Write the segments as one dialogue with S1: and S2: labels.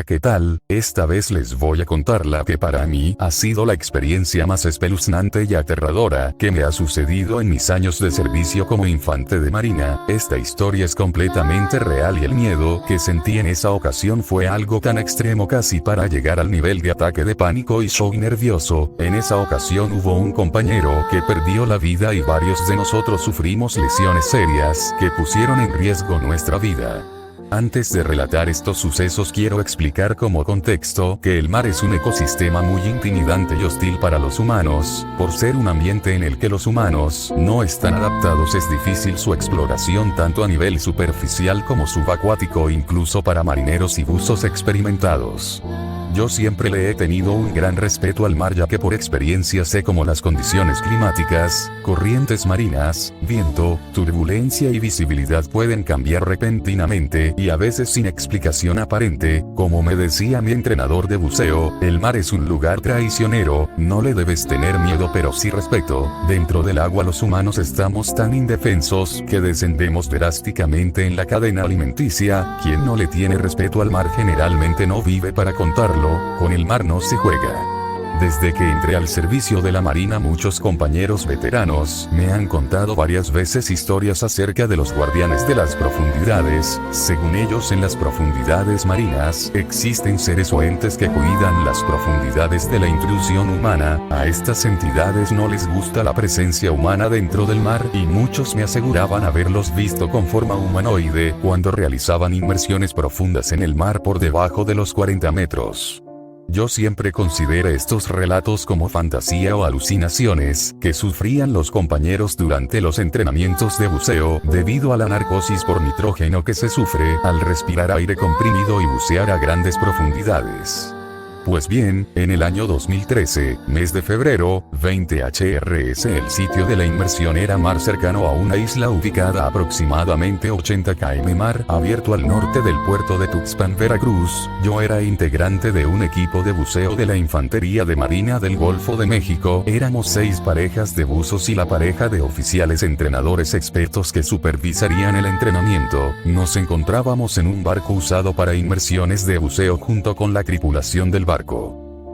S1: Hola, ¿qué tal? Esta vez les voy a contar la que para mí ha sido la experiencia más espeluznante y aterradora que me ha sucedido en mis años de servicio como infante de marina. Esta historia es completamente real y el miedo que sentí en esa ocasión fue algo tan extremo casi para llegar al nivel de ataque de pánico y shock nervioso. En esa ocasión hubo un compañero que perdió la vida y varios de nosotros sufrimos lesiones serias que pusieron en riesgo nuestra vida. Antes de relatar estos sucesos quiero explicar como contexto que el mar es un ecosistema muy intimidante y hostil para los humanos. Por ser un ambiente en el que los humanos no están adaptados, es difícil su exploración tanto a nivel superficial como subacuático, incluso para marineros y buzos experimentados. Yo siempre le he tenido un gran respeto al mar, ya que por experiencia sé cómo las condiciones climáticas, corrientes marinas, viento, turbulencia y visibilidad pueden cambiar repentinamente y a veces sin explicación aparente. Como me decía mi entrenador de buceo, el mar es un lugar traicionero, no le debes tener miedo pero sí respeto. Dentro del agua los humanos estamos tan indefensos que descendemos drásticamente en la cadena alimenticia. Quien no le tiene respeto al mar generalmente no vive para contarlo. Con el mar no se juega. Desde que entré al servicio de la Marina, muchos compañeros veteranos me han contado varias veces historias acerca de los guardianes de las profundidades. Según ellos, en las profundidades marinas existen seres o entes que cuidan las profundidades de la intrusión humana. A estas entidades no les gusta la presencia humana dentro del mar y muchos me aseguraban haberlos visto con forma humanoide cuando realizaban inmersiones profundas en el mar por debajo de los 40 metros. Yo siempre consideré estos relatos como fantasía o alucinaciones que sufrían los compañeros durante los entrenamientos de buceo debido a la narcosis por nitrógeno que se sufre al respirar aire comprimido y bucear a grandes profundidades. Pues bien, en el año 2013, mes de febrero, 20 HRS, el sitio de la inmersión era mar cercano a una isla ubicada a aproximadamente 80 km mar abierto al norte del puerto de Tuxpan, Veracruz. Yo era integrante de un equipo de buceo de la Infantería de Marina del Golfo de México. Éramos 6 parejas de buzos y la pareja de oficiales entrenadores expertos que supervisarían el entrenamiento. Nos encontrábamos en un barco usado para inmersiones de buceo junto con la tripulación del barco.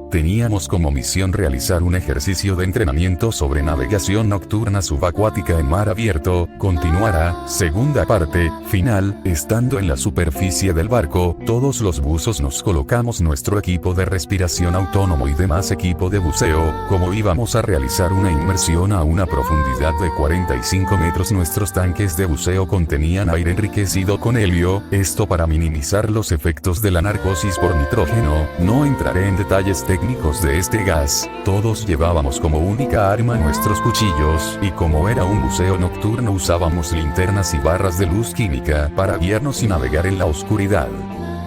S1: Teníamos como misión realizar un ejercicio de entrenamiento sobre navegación nocturna subacuática en mar abierto. Continuará, segunda parte, final. Estando en la superficie del barco, todos los buzos nos colocamos nuestro equipo de respiración autónomo y demás equipo de buceo. Como íbamos a realizar una inmersión a una profundidad de 45 metros, nuestros tanques de buceo contenían aire enriquecido con helio, esto para minimizar los efectos de la narcosis por nitrógeno. No entraré en detalles técnicos de este gas. Todos llevábamos como única arma nuestros cuchillos, y como era un buceo nocturno usábamos linternas y barras de luz química para guiarnos y navegar en la oscuridad.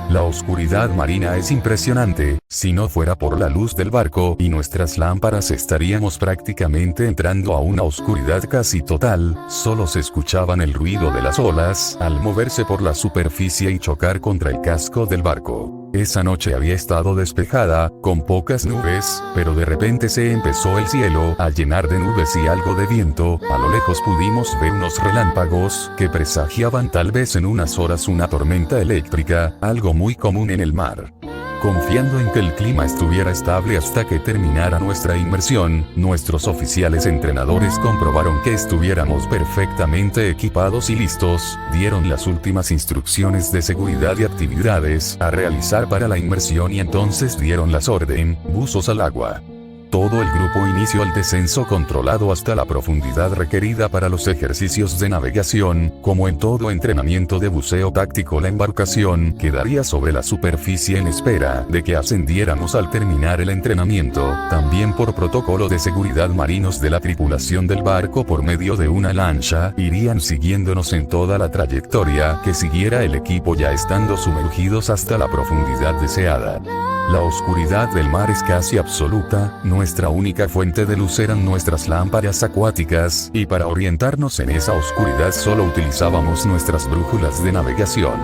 S1: La oscuridad marina es impresionante. Si no fuera por la luz del barco y nuestras lámparas, estaríamos prácticamente entrando a una oscuridad casi total. Solo se escuchaban el ruido de las olas al moverse por la superficie y chocar contra el casco del barco. Esa noche había estado despejada, con pocas nubes, pero de repente se empezó el cielo a llenar de nubes y algo de viento. A lo lejos pudimos ver unos relámpagos que presagiaban tal vez en unas horas una tormenta eléctrica, algo muy común en el mar. Confiando en que el clima estuviera estable hasta que terminara nuestra inmersión, nuestros oficiales entrenadores comprobaron que estuviéramos perfectamente equipados y listos, dieron las últimas instrucciones de seguridad y actividades a realizar para la inmersión y entonces dieron las órdenes: buzos al agua. Todo el grupo inició el descenso controlado hasta la profundidad requerida para los ejercicios de navegación. Como en todo entrenamiento de buceo táctico, la embarcación quedaría sobre la superficie en espera de que ascendiéramos al terminar el entrenamiento. También por protocolo de seguridad, marinos de la tripulación del barco, por medio de una lancha, irían siguiéndonos en toda la trayectoria que siguiera el equipo ya estando sumergidos hasta la profundidad deseada. La oscuridad del mar es casi absoluta, nuestra única fuente de luz eran nuestras lámparas acuáticas, y para orientarnos en esa oscuridad solo utilizábamos nuestras brújulas de navegación.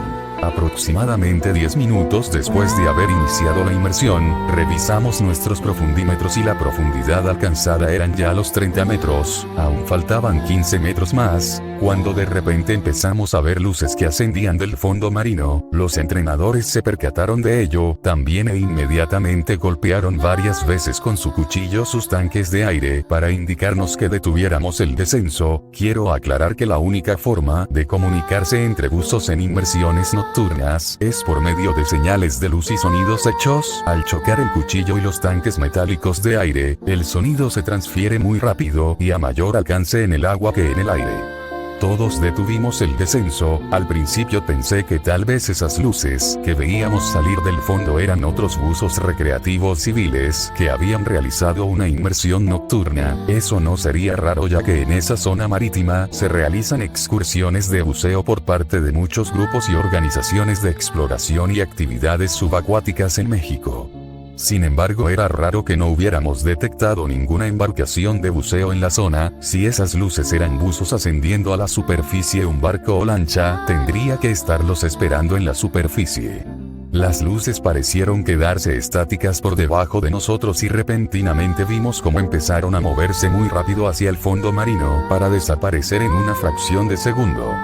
S1: Aproximadamente 10 minutos después de haber iniciado la inmersión, revisamos nuestros profundímetros y la profundidad alcanzada eran ya los 30 metros, aún faltaban 15 metros más. Cuando de repente empezamos a ver luces que ascendían del fondo marino, los entrenadores se percataron de ello también e inmediatamente golpearon varias veces con su cuchillo sus tanques de aire para indicarnos que detuviéramos el descenso. Quiero aclarar que la única forma de comunicarse entre buzos en inmersiones nocturnas es por medio de señales de luz y sonidos hechos. Al chocar el cuchillo y los tanques metálicos de aire, el sonido se transfiere muy rápido y a mayor alcance en el agua que en el aire. Todos detuvimos el descenso. Al principio pensé que tal vez esas luces que veíamos salir del fondo eran otros buzos recreativos civiles que habían realizado una inmersión nocturna. Eso no sería raro ya que en esa zona marítima se realizan excursiones de buceo por parte de muchos grupos y organizaciones de exploración y actividades subacuáticas en México. Sin embargo, era raro que no hubiéramos detectado ninguna embarcación de buceo en la zona. Si esas luces eran buzos ascendiendo a la superficie, un barco o lancha tendría que estarlos esperando en la superficie. Las luces parecieron quedarse estáticas por debajo de nosotros y repentinamente vimos cómo empezaron a moverse muy rápido hacia el fondo marino para desaparecer en una fracción de segundo.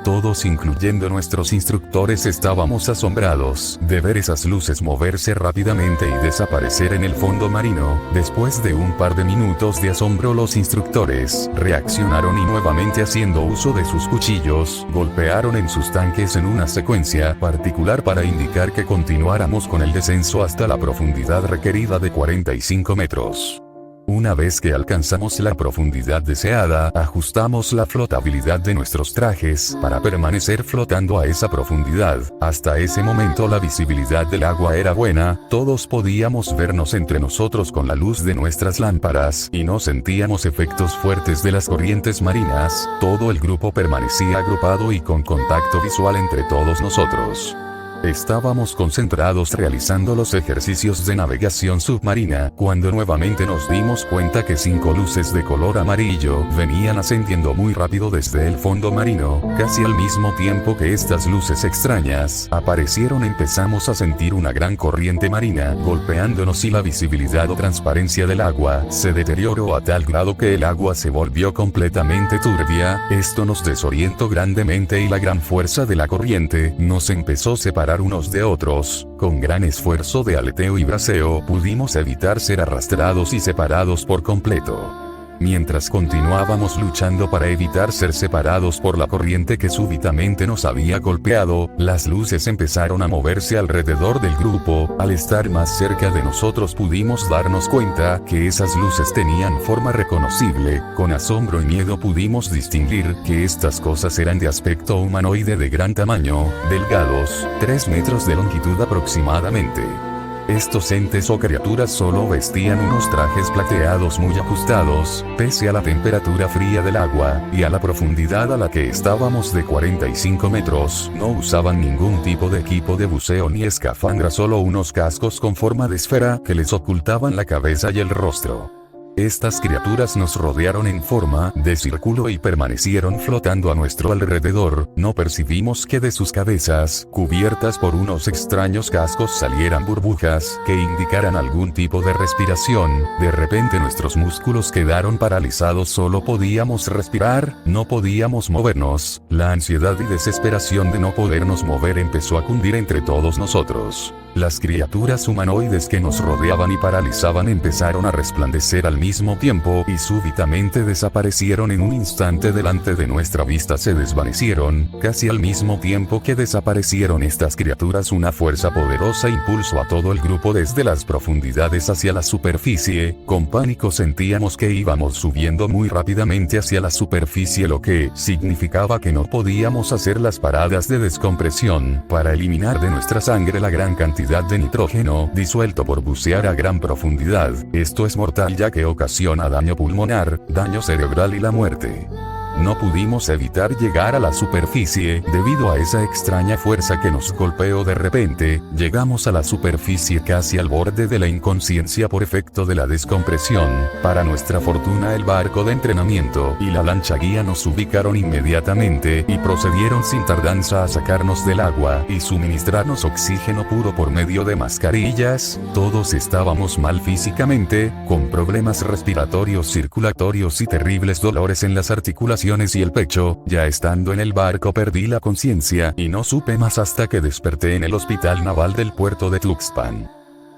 S1: Todos, incluyendo nuestros instructores, estábamos asombrados de ver esas luces moverse rápidamente y desaparecer en el fondo marino. Después de un par de minutos de asombro, los instructores reaccionaron y nuevamente, haciendo uso de sus cuchillos, golpearon en sus tanques en una secuencia particular para indicar que continuáramos con el descenso hasta la profundidad requerida de 45 metros. Una vez que alcanzamos la profundidad deseada, ajustamos la flotabilidad de nuestros trajes para permanecer flotando a esa profundidad. Hasta ese momento la visibilidad del agua era buena, todos podíamos vernos entre nosotros con la luz de nuestras lámparas y no sentíamos efectos fuertes de las corrientes marinas. Todo el grupo permanecía agrupado y con contacto visual entre todos nosotros. Estábamos concentrados realizando los ejercicios de navegación submarina, cuando nuevamente nos dimos cuenta que 5 luces de color amarillo venían ascendiendo muy rápido desde el fondo marino. Casi al mismo tiempo que estas luces extrañas aparecieron, empezamos a sentir una gran corriente marina golpeándonos y la visibilidad o transparencia del agua se deterioró a tal grado que el agua se volvió completamente turbia. Esto nos desorientó grandemente y la gran fuerza de la corriente nos empezó a separar unos de otros. Con gran esfuerzo de aleteo y braceo pudimos evitar ser arrastrados y separados por completo. Mientras continuábamos luchando para evitar ser separados por la corriente que súbitamente nos había golpeado, las luces empezaron a moverse alrededor del grupo. Al estar más cerca de nosotros pudimos darnos cuenta que esas luces tenían forma reconocible. Con asombro y miedo pudimos distinguir que estas cosas eran de aspecto humanoide de gran tamaño, delgados, 3 metros de longitud aproximadamente. Estos entes o criaturas solo vestían unos trajes plateados muy ajustados. Pese a la temperatura fría del agua y a la profundidad a la que estábamos de 45 metros, no usaban ningún tipo de equipo de buceo ni escafandra, solo unos cascos con forma de esfera que les ocultaban la cabeza y el rostro. Estas criaturas nos rodearon en forma de círculo y permanecieron flotando a nuestro alrededor. No percibimos que de sus cabezas, cubiertas por unos extraños cascos, salieran burbujas que indicaran algún tipo de respiración. De repente nuestros músculos quedaron paralizados, solo podíamos respirar, no podíamos movernos. La ansiedad y desesperación de no podernos mover empezó a cundir entre todos nosotros. Las criaturas humanoides que nos rodeaban y paralizaban empezaron a resplandecer al mismo tiempo y súbitamente desaparecieron en un instante delante de nuestra vista. Se desvanecieron. Casi al mismo tiempo que desaparecieron estas criaturas, una fuerza poderosa impulsó a todo el grupo desde las profundidades hacia la superficie. Con pánico sentíamos que íbamos subiendo muy rápidamente hacia la superficie, lo que significaba que no podíamos hacer las paradas de descompresión para eliminar de nuestra sangre la gran cantidad de nitrógeno disuelto por bucear a gran profundidad. Esto es mortal ya que ocasiona daño pulmonar, daño cerebral y la muerte. No pudimos evitar llegar a la superficie debido a esa extraña fuerza que nos golpeó de repente. Llegamos a la superficie casi al borde de la inconsciencia por efecto de la descompresión. Para nuestra fortuna, el barco de entrenamiento y la lancha guía nos ubicaron inmediatamente y procedieron sin tardanza a sacarnos del agua y suministrarnos oxígeno puro por medio de mascarillas. Todos estábamos mal físicamente, con problemas respiratorios, circulatorios y terribles dolores en las articulaciones articulaciones y el pecho. Ya estando en el barco perdí la conciencia y no supe más hasta que desperté en el Hospital Naval del puerto de Tuxpan.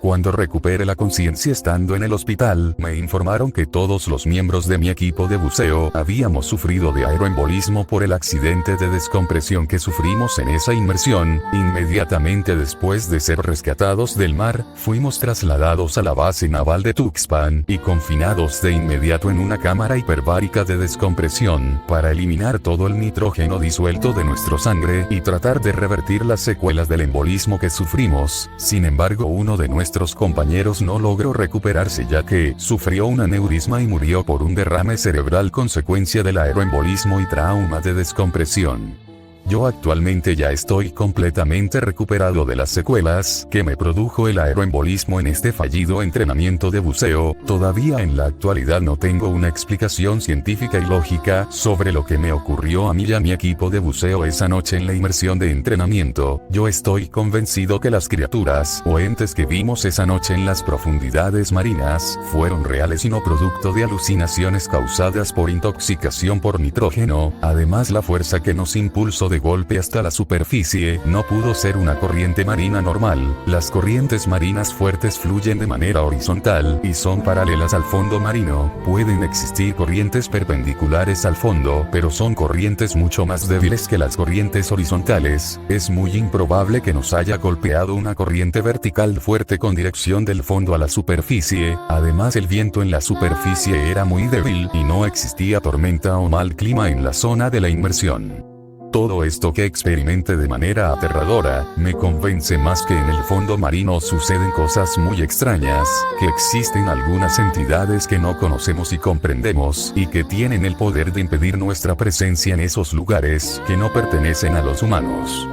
S1: Cuando recuperé la conciencia estando en el hospital, me informaron que todos los miembros de mi equipo de buceo habíamos sufrido de aeroembolismo por el accidente de descompresión que sufrimos en esa inmersión. Inmediatamente después de ser rescatados del mar, fuimos trasladados a la base naval de Tuxpan y confinados de inmediato en una cámara hiperbárica de descompresión para eliminar todo el nitrógeno disuelto de nuestra sangre y tratar de revertir las secuelas del embolismo que sufrimos. Sin embargo, uno de nuestros compañeros no logró recuperarse ya que sufrió un aneurisma y murió por un derrame cerebral consecuencia del aeroembolismo y trauma de descompresión. Yo actualmente ya estoy completamente recuperado de las secuelas que me produjo el aeroembolismo en este fallido entrenamiento de buceo. Todavía en la actualidad no tengo una explicación científica y lógica sobre lo que me ocurrió a mí y a mi equipo de buceo esa noche en la inmersión de entrenamiento. Yo estoy convencido que las criaturas o entes que vimos esa noche en las profundidades marinas fueron reales y no producto de alucinaciones causadas por intoxicación por nitrógeno. Además, la fuerza que nos impulsó de golpe hasta la superficie no pudo ser una corriente marina normal. Las corrientes marinas fuertes fluyen de manera horizontal y son paralelas al fondo marino. Pueden existir corrientes perpendiculares al fondo, pero son corrientes mucho más débiles que las corrientes horizontales. Es muy improbable que nos haya golpeado una corriente vertical fuerte con dirección del fondo a la superficie. Además, el viento en la superficie era muy débil y no existía tormenta o mal clima en la zona de la inmersión. Todo esto que experimenté de manera aterradora, me convence más que en el fondo marino suceden cosas muy extrañas, que existen algunas entidades que no conocemos y comprendemos, y que tienen el poder de impedir nuestra presencia en esos lugares que no pertenecen a los humanos.